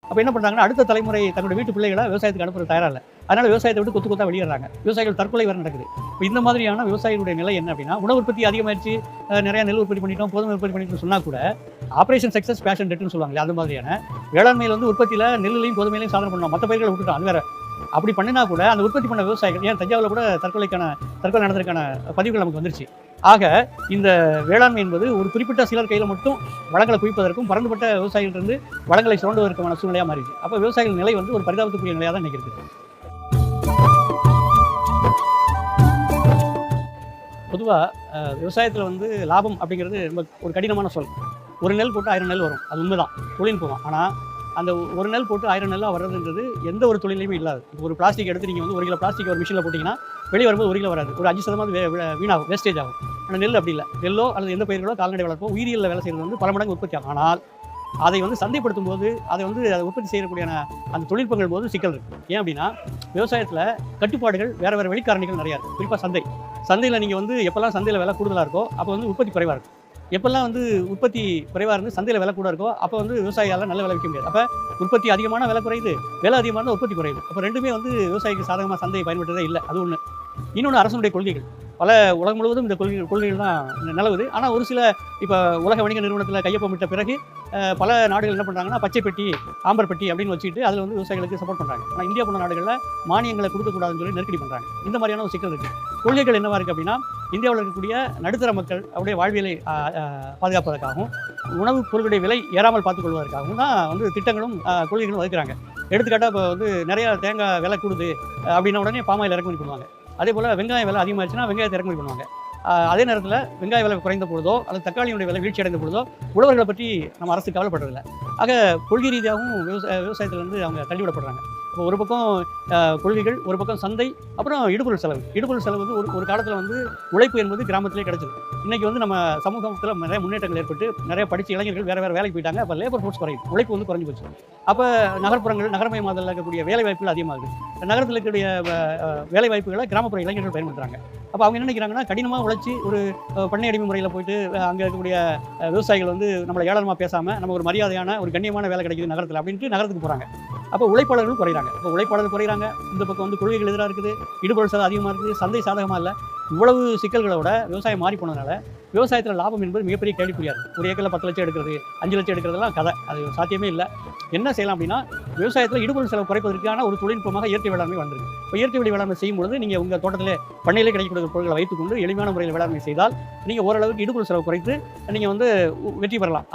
அப்போ என்ன பண்ணுறாங்கன்னா, அடுத்த தலைமுறை தன்னுடைய வீட்டு பிள்ளைகளை விவசாயத்துக்கு அனுப்புறது தயாரா இல்ல. அதனால விவசாயத்தை விட்டு கொத்து கொத்தா வெளியேறாங்க. விவசாயிகள் தற்கொலை வேற நடக்குது. இப்போ இந்த மாதிரியான விவசாயிகளுடைய நிலை என்ன அப்படின்னா, உணவு உற்பத்தி அதிகமாயிருச்சு, நிறைய நெல் உற்பத்தி பண்ணிட்டோம், கோதுமை உற்பத்தி பண்ணிட்டோம்னு சொன்னா கூட, ஆப்பரேஷன் சக்சஸ் பேஷன் டெட்னு சொல்லுவாங்களே, அது மாதிரியான வேளாண்மையில் வந்து உற்பத்தியில நெல்லுலையும் கோதுமையிலையும் சாதனை பண்ணோம். மற்ற பயிர்களை விட்டுட்டோம், அது வேற. அப்படி பண்ணினா கூட அந்த உற்பத்தி பண்ண விவசாயிகள் ஏன் தஞ்சாவூர்ல கூட தற்கொலை நடந்ததற்கான பதிவுகள் நமக்கு வந்துருச்சு. ஆக இந்த வேளாண்மை என்பது ஒரு குறிப்பிட்ட சிலர் கையில் மட்டும் வளங்களை குவிப்பதற்கும் பரந்துபட்ட விவசாயிகளிலிருந்து வளங்களை சுரண்டுவதற்கான சூழ்நிலையாக மாறிடுச்சு. அப்போ விவசாயிகள் நிலை வந்து ஒரு பரிதாபத்துக்குரிய நிலையாக தான் இன்னைக்கு இருக்குது. பொதுவாக விவசாயத்தில் வந்து லாபம் அப்படிங்கிறது ரொம்ப ஒரு கடினமான சொல். ஒரு நெல் போட்டு 1000 நெல் வரும், அது உண்மைதான், தொழில்நுட்பம். ஆனால் அந்த ஒரு நெல் போட்டு 1000 நெல்லாக வர்றதுன்றது எந்த ஒரு தொழிலையுமே இல்லாது. இப்போ ஒரு பிளாஸ்டிக் எடுத்து நீங்கள் வந்து 1 கிலோ பிளாஸ்டிக் ஒரு மிஷினில் போட்டிங்கன்னா வெளியே வரும்போது 1 கிலோ வராது, ஒரு 5% வீணாகும், வேஸ்டேஜ் ஆகும். ஆனால் நெல் அப்படி இல்லை. நெல்லோ அல்லது எந்த பயிர்களோ கால்நடை வளர்ப்போ உயிரியலில் வேலை செய்கிறது வந்து பல மடங்கு உற்பத்தி ஆகும். ஆனால் அதை வந்து சந்தைப்படுத்தும் போது அதை உற்பத்தி செய்யக்கூடிய அந்த தொழில்நுட்பங்கள் போது சிக்கல் இருக்குது. ஏன் அப்படின்னா விவசாயத்தில் கட்டுப்பாடுகள் வேறு வெளிக்காரணிகள் நிறையா இருக்குது. குறிப்பாக சந்தையில் நீங்கள் வந்து எப்போல்லாம் சந்தையில் விலை கூடுதலாக இருக்கோ அப்போ வந்து உற்பத்தி குறைவாக இருக்கும். எப்பெல்லாம் வந்து உற்பத்தி குறைவாக இருந்து சந்தையில் விலை கூட இருக்கோ அப்போ வந்து விவசாயியால் நல்ல விலை விற்க முடியாது. அப்போ உற்பத்தி அதிகமான விலை குறையுது, விலை அதிகமாக இருந்தால் உற்பத்தி குறையுது. அப்போ ரெண்டுமே வந்து விவசாயிக்கு சாதகமாக சந்தையை பயன்படுத்துறதே இல்லை. அது ஒன்று. இன்னொன்று, அரசனுடைய கொள்கைகள். உலகம் முழுவதும் இந்த கொள்கைகள் தான் நிலவுது. ஆனால் ஒரு சில இப்போ உலக வணிக நிறுவனத்தில் கையொப்பமிட்ட பிறகு பல நாடுகள் என்ன பண்ணுறாங்கன்னா, பச்சை பெட்டி, ஆம்பர் பெட்டி அப்படின்னு வச்சுட்டு அதில் வந்து விவசாயிகளுக்கு சப்போர்ட் பண்ணுறாங்க. ஆனால் இந்தியா போன்ற நாடுகளில் மானியங்களை கொடுக்கக்கூடாதுன்னு சொல்லி நெருக்கடி பண்ணுறாங்க. இந்த மாதிரியான ஒரு சிக்கல் இருக்குது. கொள்கைகள் என்னவா இருக்குது அப்படின்னா, இந்தியாவில் இருக்கக்கூடிய நடுத்தர மக்கள் அவருடைய வாழ்வியலை பாதுகாப்பதற்காகவும் உணவுப் பொருளுடைய விலை ஏறாமல் பார்த்துக்கொள்வதற்காகவும் தான் வந்து திட்டங்களும் கொள்கைகளும் வகுக்கிறாங்க. எடுத்துக்காட்டாக இப்போ வந்து நிறையா தேங்காய் விலை கூடுது அப்படின்னா உடனே பாமாயில் இறக்குமதி பண்ணுவாங்க. அதே போல் வெங்காய விலை அதிகமாகிடுச்சுன்னா வெங்காயத்தை இறக்குமதி பண்ணுவாங்க. அதே நேரத்தில் வெங்காய விலை குறைந்த பொழுதோ அல்லது தக்காளியுடைய விலை வீழ்ச்சி அடைந்த பொழுதோ உழவர்களை பற்றி நம்ம அரசு கவலைப்படுறதில்லை. ஆக கொள்கை ரீதியாகவும் விவசாயத்திலேருந்து அவங்க தள்ளிவிடப்படுறாங்க. இப்போ ஒரு பக்கம் கொள்கைகள், ஒரு பக்கம் சந்தை, அப்புறம் இடுபொருள் செலவு வந்து ஒரு காலத்தில் வந்து உழைப்பு என்பது கிராமத்திலே கிடைச்சது. இன்றைக்கி வந்து நம்ம சமூகத்தில் நிறைய முன்னேற்றங்கள் ஏற்பட்டு நிறைய படித்த இளைஞர்கள் வேறு வேலைக்கு போயிட்டாங்க. அப்போ லேபர் ஃபோர்ஸ் குறையுது, உழைப்பு வந்து குறைஞ்சி போச்சு. அப்போ நகரமயமாதலில் இருக்கக்கூடிய வேலை வாய்ப்புகள் அதிகமாகுது. நகரத்தில் இருக்கக்கூடிய வேலை வாய்ப்புகளை கிராமப்புற இளைஞர்கள் பயன்படுத்துகிறாங்க. அப்போ அவங்க என்ன நினைக்கிறாங்கன்னா, கடினமாக உழைச்சி ஒரு பண்ணை அடிமை முறையில் போயிட்டு அங்கே இருக்கக்கூடிய விவசாயிகள் வந்து நம்மளை ஏளனமாக பேசாமல் நம்ம ஒரு மரியாதையான ஒரு கண்ணியமான வேலை கிடைக்குது நகரத்தில் அப்படின்ட்டு நகரத்துக்கு போகிறாங்க. அப்போ உழைப்பாளர்கள் குறைகிறாங்க. இப்போ உழைப்பாளர்கள் குறைகிறாங்க, இந்த பக்கம் வந்து கொள்கைகள் எதிராக இருக்குது, இடுபொருள் செலவு அதிகமாக இருக்குது, சந்தை சாதகமாக இல்லை. இவ்வளவு சிக்கல்களோட விவசாயம் மாறி போனதுனால விவசாயத்தில் லாபம் என்பது மிகப்பெரிய கேள்விக்குறியாது. ஒரு ஏக்கரில் 10 லட்சம் எடுக்கிறது, 5 லட்சம் எடுக்கிறதுலாம் கதை, அது சாத்தியமே இல்லை. என்ன செய்யலாம் அப்படின்னா, விவசாயத்தில் இடுபொருள் செலவு குறைப்பதற்கான ஒரு தொழில்நுட்பமாக இயற்கை வேளாண்மை வந்திருக்கு. இப்போ இயற்கை வழி வேளாண்மை செய்யும்போது நீங்கள் உங்கள் தோட்டத்திலே பண்ணையிலே கிடைக்கக்கூடிய பொருட்களை வைத்துக்கொண்டு எளிமையான முறையில் வேளாண்மை செய்தால் நீங்கள் ஓரளவுக்கு இடுபொருள் செலவு குறைத்து நீங்கள் வந்து வெற்றி பெறலாம்.